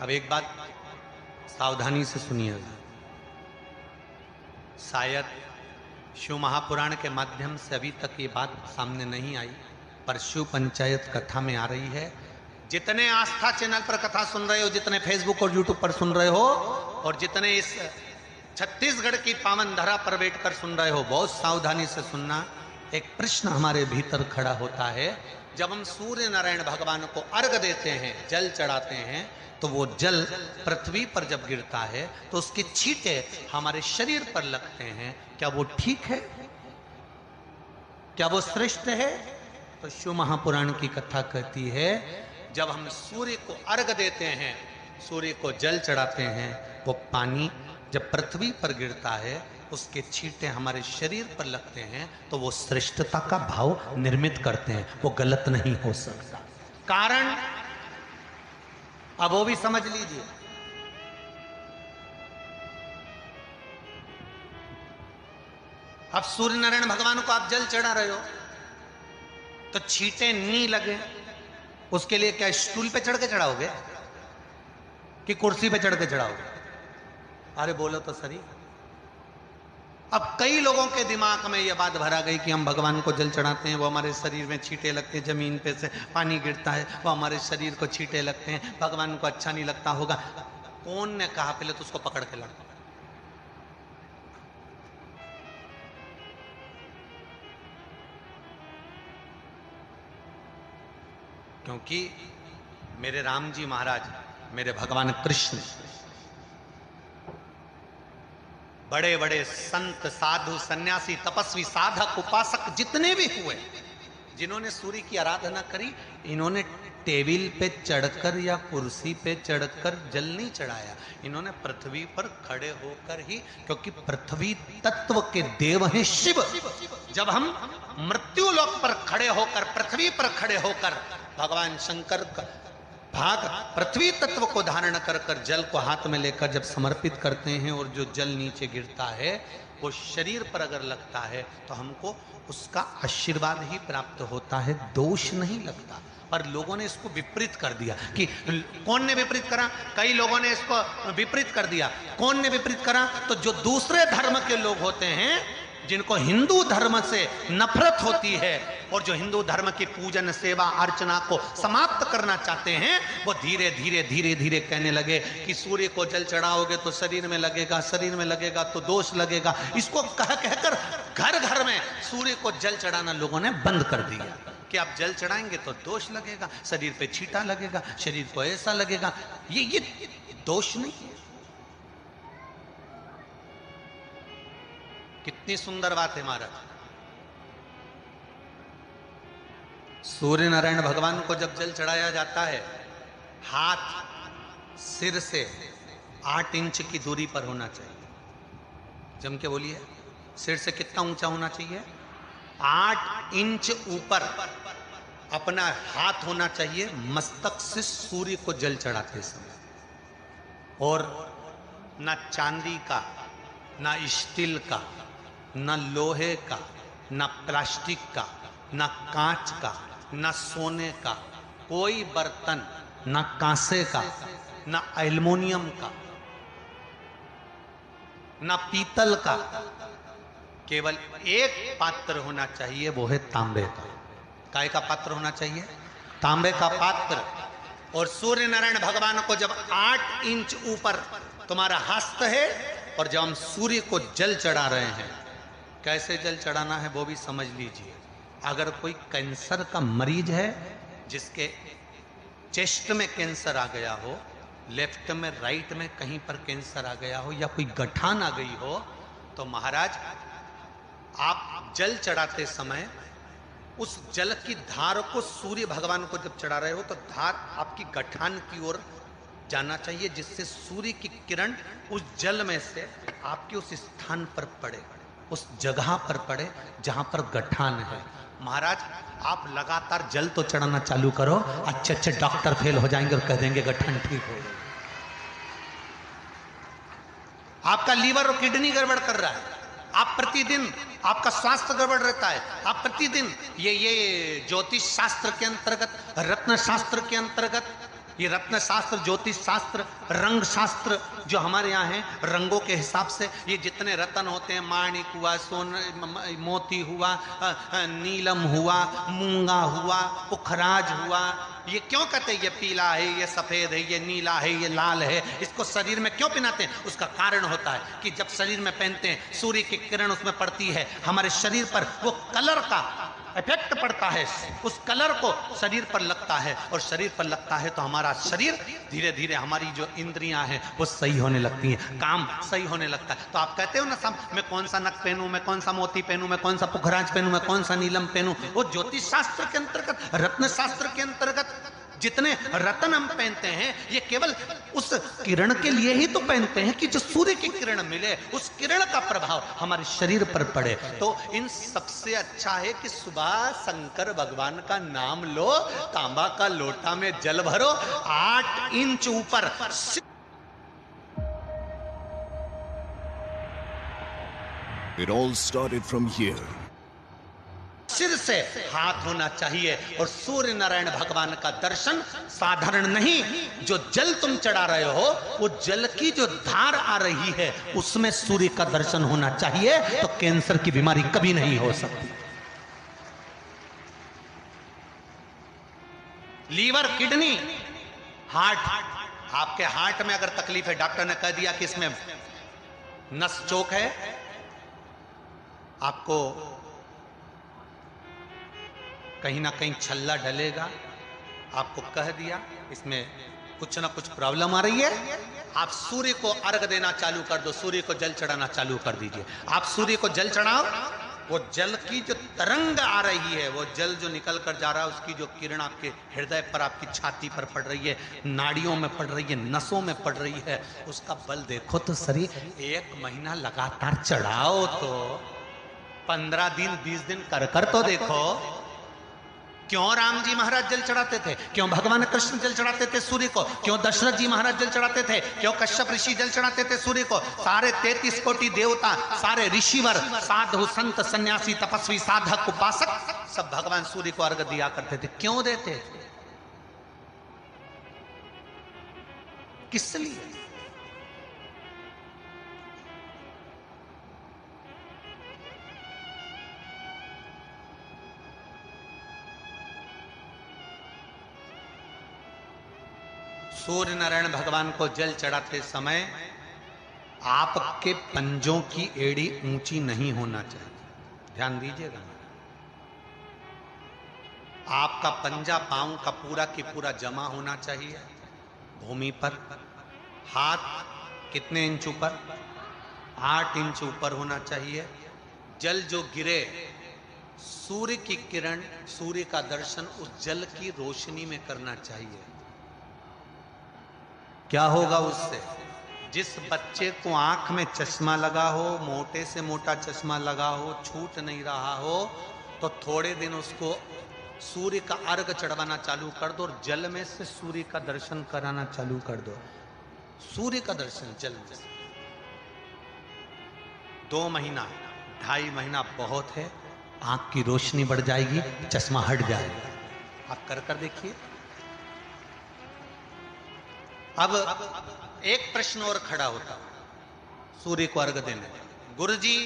अब एक बात सावधानी से सुनिएगा, शायद शिव महापुराण के माध्यम से अभी तक ये बात सामने नहीं आई, पर शिव पंचायत कथा में आ रही है। जितने आस्था चैनल पर कथा सुन रहे हो, जितने फेसबुक और यूट्यूब पर सुन रहे हो, और जितने इस छत्तीसगढ़ की पावन धरा पर बैठकर सुन रहे हो, बहुत सावधानी से सुनना। एक प्रश्न हमारे भीतर खड़ा होता है, जब हम सूर्य नारायण भगवान को अर्घ देते हैं, जल चढ़ाते हैं, तो वो जल पृथ्वी पर जब गिरता है तो उसके छींटे हमारे शरीर पर लगते हैं। क्या वो ठीक है? क्या वो श्रेष्ठ है? तो शिव महापुराण की कथा कहती है, जब हम सूर्य को अर्घ देते हैं, सूर्य को जल चढ़ाते हैं, वो पानी जब पृथ्वी पर गिरता है, उसके छींटे हमारे शरीर पर लगते हैं, तो वो श्रेष्ठता का भाव निर्मित करते हैं। वो गलत नहीं हो सकता। कारण अब वो भी समझ लीजिए। अब सूर्य नारायण भगवान को आप जल चढ़ा रहे हो, तो छींटे नहीं लगे, उसके लिए क्या स्टूल पे चढ़ के चढ़ाओगे कि कुर्सी पे चढ़ के चढ़ाओगे? अरे बोलो तो सही। अब कई लोगों के दिमाग में यह बात भरा गई कि हम भगवान को जल चढ़ाते हैं, वो हमारे शरीर में छींटे लगते हैं, जमीन पे से पानी गिरता है, वो हमारे शरीर को छींटे लगते हैं, भगवान को अच्छा नहीं लगता होगा। कौन ने कहा? पहले तो उसको पकड़ के ला। क्योंकि मेरे राम जी महाराज, मेरे भगवान कृष्ण, बड़े बड़े संत, साधु, सन्यासी, तपस्वी, साधक, उपासक जितने भी हुए, जिन्होंने सूर्य की आराधना करी, इन्होंने टेबल पे चढ़कर या कुर्सी पे चढ़कर जल नहीं चढ़ाया, इन्होंने पृथ्वी पर खड़े होकर ही, क्योंकि पृथ्वी तत्व के देव हैं शिव। जब हम मृत्यु लोक पर खड़े होकर, पृथ्वी पर खड़े होकर भगवान शंकर का भाग पृथ्वी तत्व को धारण कर कर जल को हाथ में लेकर जब समर्पित करते हैं, और जो जल नीचे गिरता है वो शरीर पर अगर लगता है तो हमको उसका आशीर्वाद ही प्राप्त होता है, दोष नहीं लगता। पर लोगों ने इसको विपरीत कर दिया। कि कौन ने विपरीत करा? कई लोगों ने इसको विपरीत कर दिया। कौन ने विपरीत करा? तो जो दूसरे धर्म के लोग होते हैं, जिनको हिंदू धर्म से नफरत होती है और जो हिंदू धर्म की पूजन, सेवा, अर्चना को समाप्त करना चाहते हैं, वो धीरे धीरे धीरे धीरे कहने लगे कि सूर्य को जल चढ़ाओगे तो शरीर में लगेगा, शरीर में लगेगा तो दोष लगेगा। इसको कह कहकर घर घर में सूर्य को जल चढ़ाना लोगों ने बंद कर दिया कि आप जल चढ़ाएंगे तो दोष लगेगा, शरीर पे छींटा लगेगा, शरीर को ऐसा लगेगा। ये दोष नहीं है। कितनी सुंदर बात है महाराज। सूर्य नारायण भगवान को जब जल चढ़ाया जाता है, हाथ सिर से 8 इंच की दूरी पर होना चाहिए। जम के बोलिए, सिर से कितना ऊंचा होना चाहिए? 8 इंच ऊपर अपना हाथ होना चाहिए मस्तक से सूर्य को जल चढ़ाते समय। और ना चांदी का, ना स्टील का, ना लोहे का, ना प्लास्टिक का, ना कांच का, ना सोने का कोई बर्तन, ना कांसे का, ना एल्युमिनियम का, ना पीतल का, केवल एक पात्र होना चाहिए, वो है तांबे का। काय का पात्र होना चाहिए? तांबे का पात्र। और सूर्य नारायण भगवान को जब 8 इंच ऊपर तुम्हारा हस्त है, और जब हम सूर्य को जल चढ़ा रहे हैं, कैसे जल चढ़ाना है वो भी समझ लीजिए। अगर कोई कैंसर का मरीज है, जिसके चेस्ट में कैंसर आ गया हो, लेफ्ट में, राइट में कहीं पर कैंसर आ गया हो, या कोई गठान आ गई हो, तो महाराज आप जल चढ़ाते समय उस जल की धार को सूर्य भगवान को जब चढ़ा रहे हो, तो धार आपकी गठान की ओर जाना चाहिए, जिससे सूर्य की किरण उस जल में से आपके उस स्थान पर पड़े, उस जगह पर पड़े जहां पर गठान है। महाराज आप लगातार जल तो चढ़ाना चालू करो, अच्छे अच्छे डॉक्टर फेल हो जाएंगे और कह देंगे गठान ठीक हो गई। आपका लीवर और किडनी गड़बड़ कर रहा है, आप प्रतिदिन, आपका स्वास्थ्य गड़बड़ रहता है, आप प्रतिदिन ये ज्योतिष शास्त्र के अंतर्गत, रत्न शास्त्र के अंतर्गत ये रत्न शास्त्र, ज्योतिष शास्त्र, रंग शास्त्र जो हमारे यहाँ है, रंगों के हिसाब से ये जितने रत्न होते हैं, माणिक हुआ, मोती हुआ, नीलम हुआ, मूंगा हुआ, पुखराज हुआ, ये क्यों कहते हैं ये पीला है, ये सफेद है, ये नीला है, ये लाल है, इसको शरीर में क्यों पहनाते हैं? उसका कारण होता है कि जब शरीर में पहनते हैं, सूर्य की किरण उसमें पड़ती है, हमारे शरीर पर वो कलर का इफेक्ट पड़ता है, उस कलर को शरीर पर लगता है, और शरीर पर लगता है तो हमारा शरीर धीरे धीरे, हमारी जो इंद्रियां हैं वो सही होने लगती हैं, काम सही होने लगता है। तो आप कहते हो ना सब, मैं कौन सा नक पहनूं, मैं कौन सा मोती पहनूं, मैं कौन सा पुखराज पहनूं, मैं कौन सा नीलम पहनूं, वो ज्योतिष शास्त्र के अंतर्गत, रत्न शास्त्र के अंतर्गत जितने रत्न हम पहनते हैं, ये केवल उस किरण के लिए ही तो पहनते हैं कि जो सूर्य की किरण मिले, उस किरण का प्रभाव हमारे शरीर पर पड़े। तो इन सबसे अच्छा है कि सुबह शंकर भगवान का नाम लो, तांबा का लोटा में जल भरो, 8 इंच ऊपर। It all started from here. सिर से हाथ होना चाहिए, और सूर्य नारायण भगवान का दर्शन साधारण नहीं, जो जल तुम चढ़ा रहे हो, वो जल की जो धार आ रही है उसमें सूर्य का दर्शन होना चाहिए, तो कैंसर की बीमारी कभी नहीं हो सकती। लीवर, किडनी, हार्ट, आपके हार्ट में अगर तकलीफ है, डॉक्टर ने कह दिया कि इसमें नस चोक है, आपको कहीं ना कहीं छल्ला डलेगा, आपको कह दिया इसमें कुछ ना कुछ प्रॉब्लम आ रही है, आप सूर्य को अर्घ देना चालू कर दो, सूर्य को जल चढ़ाना चालू कर दीजिए। आप सूर्य को जल चढ़ाओ, वो जल की जो तरंग आ रही है, वो जल जो निकल कर जा रहा है, उसकी जो किरण आपके हृदय पर, आपकी छाती पर पड़ रही है, नाड़ियों में पड़ रही है, नसों में पड़ रही है, उसका बल देखो तो सही। 1 महीना लगातार चढ़ाओ, तो 15 दिन 20 दिन कर तो देखो। क्यों राम जी महाराज जल चढ़ाते थे, क्यों भगवान कृष्ण जल चढ़ाते थे सूर्य को, क्यों दशरथ जी महाराज जल चढ़ाते थे, क्यों कश्यप ऋषि जल चढ़ाते थे सूर्य को, सारे 33 कोटि देवता, सारे ऋषिवर, साधु संत सन्यासी तपस्वी साधक उपासक सब भगवान सूर्य को अर्घ दिया करते थे। क्यों देते थे, किस लिए? सूर्य नारायण भगवान को जल चढ़ाते समय आपके पंजों की एड़ी ऊंची नहीं होना चाहिए, ध्यान दीजिएगा। आपका पंजा पांव का पूरा की पूरा जमा होना चाहिए भूमि पर। हाथ कितने इंच ऊपर? 8 इंच ऊपर होना चाहिए। जल जो गिरे, सूर्य की किरण, सूर्य का दर्शन उस जल की रोशनी में करना चाहिए। क्या होगा उससे? जिस बच्चे को आंख में चश्मा लगा हो, मोटे से मोटा चश्मा लगा हो, छूट नहीं रहा हो, तो थोड़े दिन उसको सूर्य का अर्घ चढ़वाना चालू कर दो, और जल में से सूर्य का दर्शन कराना चालू कर दो। सूर्य का दर्शन जल में। 2 महीना 2.5 महीना बहुत है, आंख की रोशनी बढ़ जाएगी, चश्मा हट जाएगा। आप कर देखिए। अब एक प्रश्न और खड़ा होता, सूर्य को अर्घ देने। गुरुजी,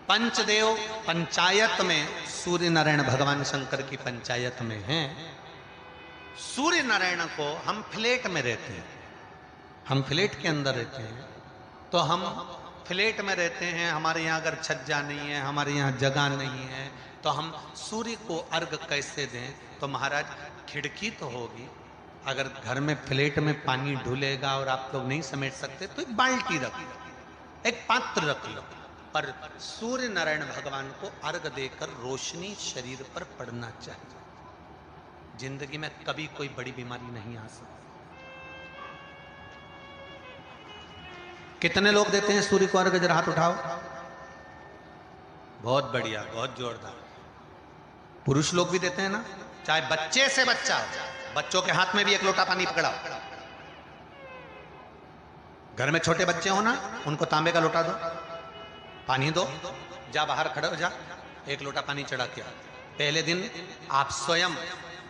पंचदेव पंचायत में सूर्य नारायण भगवान शंकर की पंचायत में हैं। सूर्य नारायण को हम फ्लैट में रहते हैं, हम फ्लैट के अंदर रहते हैं, तो हम फ्लैट में रहते हैं, हमारे यहाँ अगर छज्जा नहीं है, हमारे यहाँ जगह नहीं है, तो हम सूर्य को अर्घ कैसे दें? तो महाराज खिड़की तो होगी, अगर घर में फ्लैट में पानी ढुलेगा और आप लोग नहीं समेट सकते तो एक बाल्टी रख लो, एक पात्र रख लो, पर सूर्य नारायण भगवान को अर्घ देकर रोशनी शरीर पर पड़ना चाहिए। जिंदगी में कभी कोई बड़ी बीमारी नहीं आ सकती। कितने लोग देते हैं सूर्य को अर्घ? जरा हाथ उठाओ। बहुत बढ़िया, बहुत जोरदार। पुरुष लोग भी देते हैं ना, चाहे बच्चे से बच्चा हो, बच्चों के हाथ में भी 1 लोटा पानी पकड़ाओ। घर में छोटे बच्चे हो ना, उनको तांबे का लोटा दो, पानी दो, जा बाहर खड़े हो जा, 1 लोटा पानी चढ़ा के। पहले दिन आप स्वयं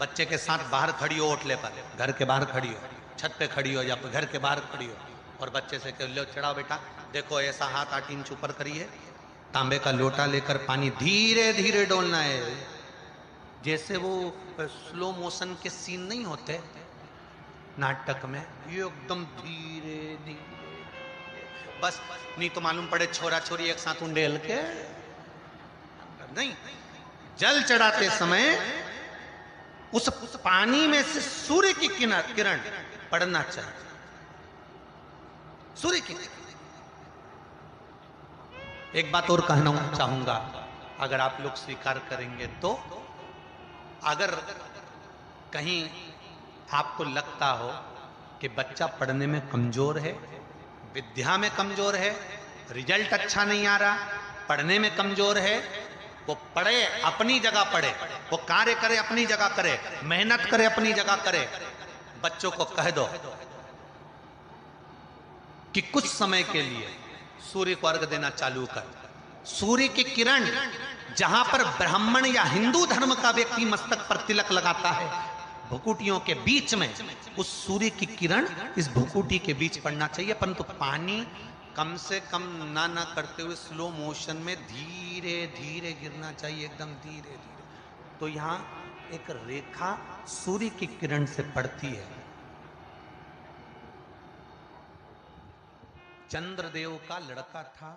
बच्चे के साथ बाहर खड़ी हो, ओटले पर, घर के बाहर खड़ी हो, छत पे खड़ी हो या घर के बाहर खड़ी हो, और बच्चे से कह लो चढ़ाओ बेटा, देखो ऐसा हाथ 8 इंच ऊपर करिए, तांबे का लोटा लेकर पानी धीरे धीरे डोलना है, जैसे वो स्लो मोशन के सीन नहीं होते नाटक में, ये एकदम धीरे धीरे, बस नहीं तो मालूम पड़े छोरा छोरी एक साथ उंडेल के नहीं। जल चढ़ाते समय उस पानी में से सूर्य की किरण पड़ना चाहिए, सूर्य की। एक बात और कहना चाहूंगा, अगर आप लोग स्वीकार करेंगे तो, अगर कहीं आपको लगता हो कि बच्चा पढ़ने में कमजोर है, विद्या में कमजोर है, रिजल्ट अच्छा नहीं आ रहा, पढ़ने में कमजोर है, वो पढ़े अपनी जगह पढ़े, वो कार्य करे अपनी जगह करे, मेहनत करे अपनी जगह करे। बच्चों को कह दो कि कुछ समय के लिए सूर्य को अर्घ देना चालू कर। सूर्य की किरण जहां पर ब्राह्मण या हिंदू धर्म का व्यक्ति मस्तक पर तिलक लगाता है, भुकुटियों के बीच में उस सूर्य की किरण इस भुकुटी के बीच पड़ना चाहिए, परंतु पानी कम से कम ना करते हुए स्लो मोशन में धीरे धीरे गिरना चाहिए, एकदम धीरे धीरे। तो यहां एक रेखा सूर्य की किरण से पड़ती है। चंद्रदेव का लड़का था